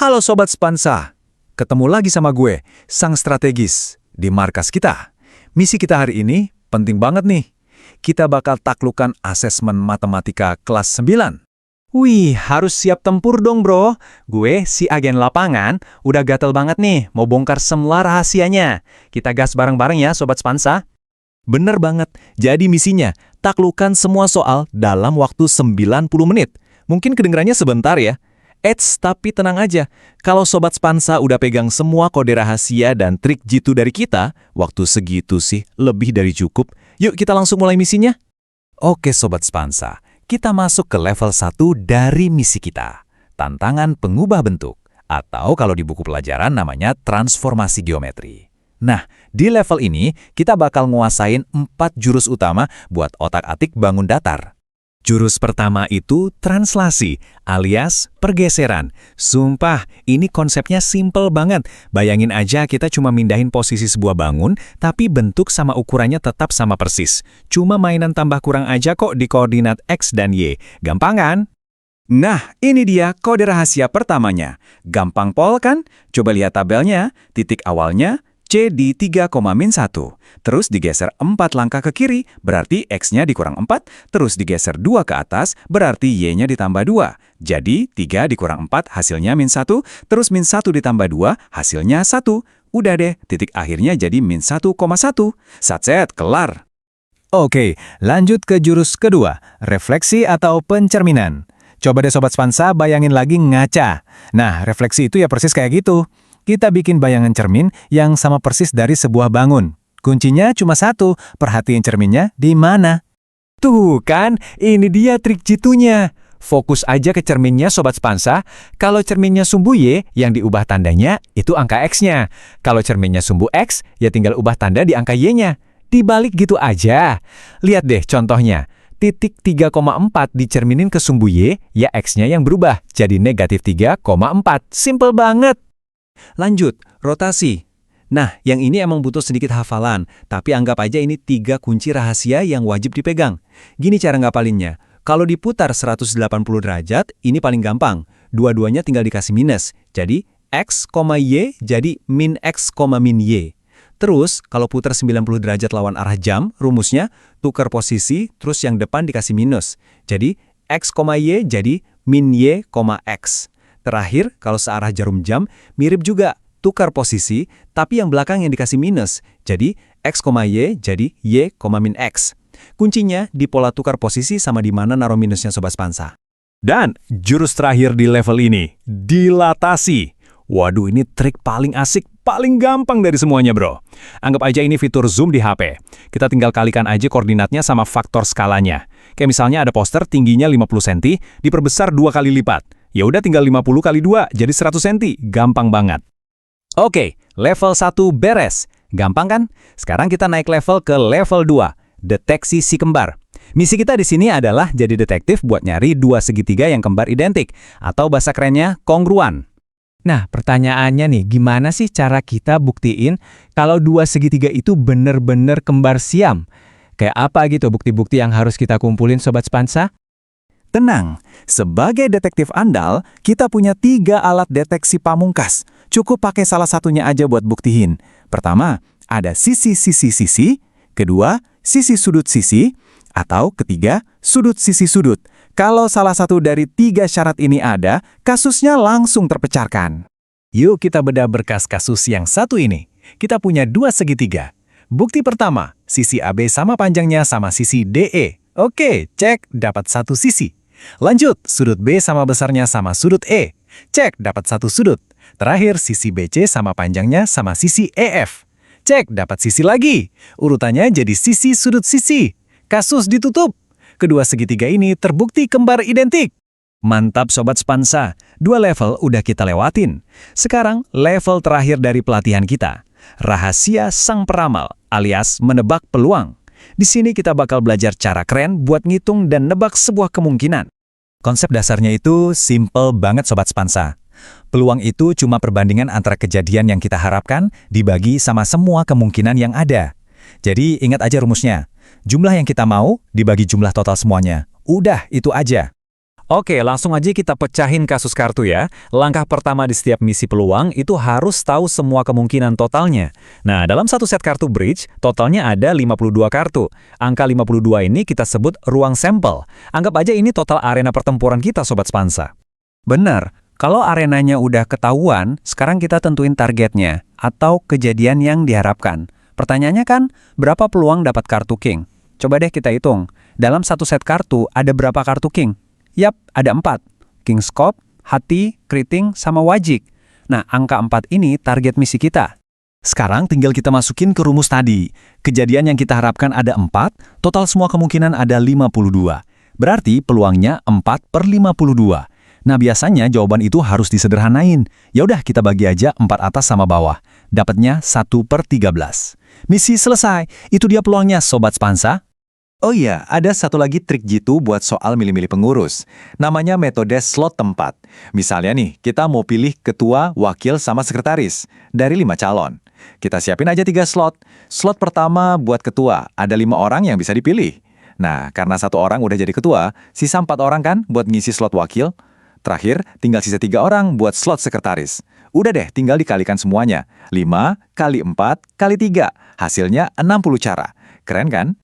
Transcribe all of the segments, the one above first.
Halo Sobat Spansa, ketemu lagi sama gue, Sang Strategis, di markas kita. Misi kita hari ini penting banget nih. Kita bakal taklukkan asesmen matematika kelas 9. Wih, harus siap tempur dong bro. Gue, si agen lapangan, udah gatel banget nih mau bongkar semua rahasianya. Kita gas bareng-bareng ya Sobat Spansa. Bener banget, jadi misinya taklukkan semua soal dalam waktu 90 menit. Mungkin kedengarannya sebentar ya. Tapi tenang aja, kalau Sobat Spansa udah pegang semua kode rahasia dan trik jitu dari kita, waktu segitu sih lebih dari cukup. Yuk kita langsung mulai misinya. Oke Sobat Spansa, kita masuk ke level 1 dari misi kita. Tantangan pengubah bentuk, atau kalau di buku pelajaran namanya transformasi geometri. Nah, di level ini kita bakal nguasain 4 jurus utama buat otak-atik bangun datar. Jurus pertama itu translasi, alias pergeseran. Sumpah, ini konsepnya simple banget. Bayangin aja kita cuma mindahin posisi sebuah bangun, tapi bentuk sama ukurannya tetap sama persis. Cuma mainan tambah kurang aja kok di koordinat X dan Y. Gampang kan? Nah, ini dia kode rahasia pertamanya. Gampang pol kan? Coba lihat tabelnya, titik awalnya C di 3,-1. Terus digeser 4 langkah ke kiri, berarti X-nya dikurang 4. Terus digeser 2 ke atas, berarti Y-nya ditambah 2. Jadi 3 dikurang 4 hasilnya -1. Terus -1 ditambah 2 hasilnya 1. Udah deh, titik akhirnya jadi -1,1. Satset, kelar. Oke, lanjut ke jurus kedua, refleksi atau pencerminan. Coba deh Sobat Spansa bayangin lagi ngaca. Nah, refleksi itu ya persis kayak gitu. Kita bikin bayangan cermin yang sama persis dari sebuah bangun. Kuncinya cuma satu, perhatiin cerminnya di mana. Tuh kan, ini dia trik jitunya. Fokus aja ke cerminnya Sobat Spansa. Kalau cerminnya sumbu Y, yang diubah tandanya itu angka X-nya. Kalau cerminnya sumbu X, ya tinggal ubah tanda di angka Y-nya. Dibalik gitu aja. Lihat deh contohnya. Titik 3,4 dicerminin ke sumbu Y, ya X-nya yang berubah. Jadi negatif 3,4. Simple banget. Lanjut, rotasi. Nah, yang ini emang butuh sedikit hafalan, tapi anggap aja ini 3 kunci rahasia yang wajib dipegang. Gini cara ngapalinnya. Kalau diputar 180 derajat, ini paling gampang. Dua-duanya tinggal dikasih minus. Jadi, X, Y jadi min X, min Y. Terus, kalau putar 90 derajat lawan arah jam, rumusnya tukar posisi, terus yang depan dikasih minus. Jadi, X, Y jadi min Y, X. Terakhir, kalau searah jarum jam, mirip juga, tukar posisi, tapi yang belakang yang dikasih minus. Jadi, X, Y jadi Y, min X. Kuncinya di pola tukar posisi sama di mana naruh minusnya Sobat Spansa. Dan jurus terakhir di level ini, dilatasi. Waduh, ini trik paling asik, paling gampang dari semuanya bro. Anggap aja ini fitur zoom di HP. Kita tinggal kalikan aja koordinatnya sama faktor skalanya. Kayak misalnya ada poster tingginya 50 cm, diperbesar 2 kali lipat. Ya udah tinggal 50 kali 2, jadi 100 cm. Gampang banget. Oke, level 1 beres. Gampang kan? Sekarang kita naik level ke level 2, deteksi si kembar. Misi kita di sini adalah jadi detektif buat nyari 2 segitiga yang kembar identik, atau bahasa kerennya kongruan. Nah, pertanyaannya nih, gimana sih cara kita buktiin kalau 2 segitiga itu bener-bener kembar siam? Kayak apa gitu bukti-bukti yang harus kita kumpulin Sobat Spansa? Tenang, sebagai detektif andal, kita punya 3 alat deteksi pamungkas. Cukup pakai salah satunya aja buat buktiin. Pertama, ada sisi-sisi-sisi. Kedua, sisi sudut sisi. Atau ketiga, sudut sisi sudut. Kalau salah satu dari 3 syarat ini ada, kasusnya langsung terpecahkan. Yuk kita bedah berkas kasus yang satu ini. Kita punya 2 segitiga. Bukti pertama, sisi AB sama panjangnya sama sisi DE. Oke, cek, dapat 1 sisi. Lanjut, sudut B sama besarnya sama sudut E. Cek, dapat 1 sudut. Terakhir, sisi BC sama panjangnya sama sisi EF. Cek, dapat sisi lagi. Urutannya jadi sisi sudut sisi. Kasus ditutup. Kedua segitiga ini terbukti kembar identik. Mantap Sobat Spansa, 2 level udah kita lewatin. Sekarang level terakhir dari pelatihan kita. Rahasia sang peramal, alias menebak peluang. Di sini kita bakal belajar cara keren buat ngitung dan nebak sebuah kemungkinan. Konsep dasarnya itu simple banget Sobat Spansa. Peluang itu cuma perbandingan antara kejadian yang kita harapkan dibagi sama semua kemungkinan yang ada. Jadi ingat aja rumusnya. Jumlah yang kita mau dibagi jumlah total semuanya. Udah, itu aja. Oke, langsung aja kita pecahin kasus kartu ya. Langkah pertama di setiap misi peluang itu harus tahu semua kemungkinan totalnya. Nah, dalam satu set kartu bridge, totalnya ada 52 kartu. Angka 52 ini kita sebut ruang sampel. Anggap aja ini total arena pertempuran kita, Sobat Spansa. Benar, kalau arenanya udah ketahuan, sekarang kita tentuin targetnya atau kejadian yang diharapkan. Pertanyaannya kan, berapa peluang dapat kartu king? Coba deh kita hitung, dalam satu set kartu ada berapa kartu king? Yap, ada 4. King Scope, Hati, Kriting, sama Wajik. Nah, angka 4 ini target misi kita. Sekarang tinggal kita masukin ke rumus tadi. Kejadian yang kita harapkan ada 4, total semua kemungkinan ada 52. Berarti peluangnya 4/52. Nah, biasanya jawaban itu harus disederhanain. Ya udah kita bagi aja 4 atas sama bawah. Dapatnya 1/13. Misi selesai. Itu dia peluangnya, Sobat Spansa. Oh iya, ada satu lagi trik jitu buat soal milih-milih pengurus. Namanya metode slot tempat. Misalnya nih, kita mau pilih ketua, wakil, sama sekretaris dari 5 calon. Kita siapin aja 3 slot. Slot pertama buat ketua, ada 5 orang yang bisa dipilih. Nah, karena 1 orang udah jadi ketua, sisa 4 orang kan buat ngisi slot wakil. Terakhir, tinggal sisa 3 orang buat slot sekretaris. Udah deh, tinggal dikalikan semuanya. 5 kali 4 kali 3. Hasilnya 60 cara. Keren kan?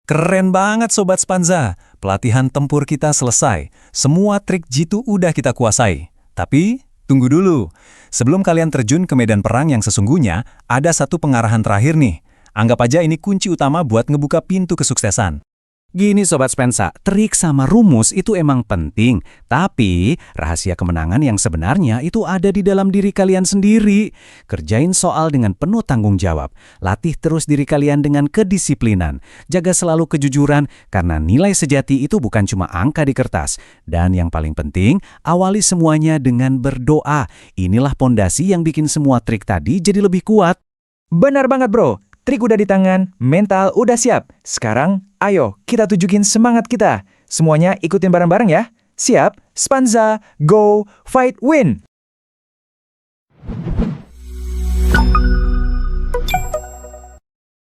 Keren banget Sobat Spansa. Pelatihan tempur kita selesai. Semua trik jitu udah kita kuasai. Tapi, tunggu dulu. Sebelum kalian terjun ke medan perang yang sesungguhnya, ada satu pengarahan terakhir nih. Anggap aja ini kunci utama buat ngebuka pintu kesuksesan. Gini Sobat Spansa, trik sama rumus itu emang penting, tapi rahasia kemenangan yang sebenarnya itu ada di dalam diri kalian sendiri. Kerjain soal dengan penuh tanggung jawab, latih terus diri kalian dengan kedisiplinan, jaga selalu kejujuran karena nilai sejati itu bukan cuma angka di kertas. Dan yang paling penting, awali semuanya dengan berdoa. Inilah pondasi yang bikin semua trik tadi jadi lebih kuat. Benar banget bro, trik udah di tangan, mental udah siap. Sekarang, ayo kita tunjukin semangat kita. Semuanya ikutin bareng-bareng ya. Siap? Spansa, go, fight, win!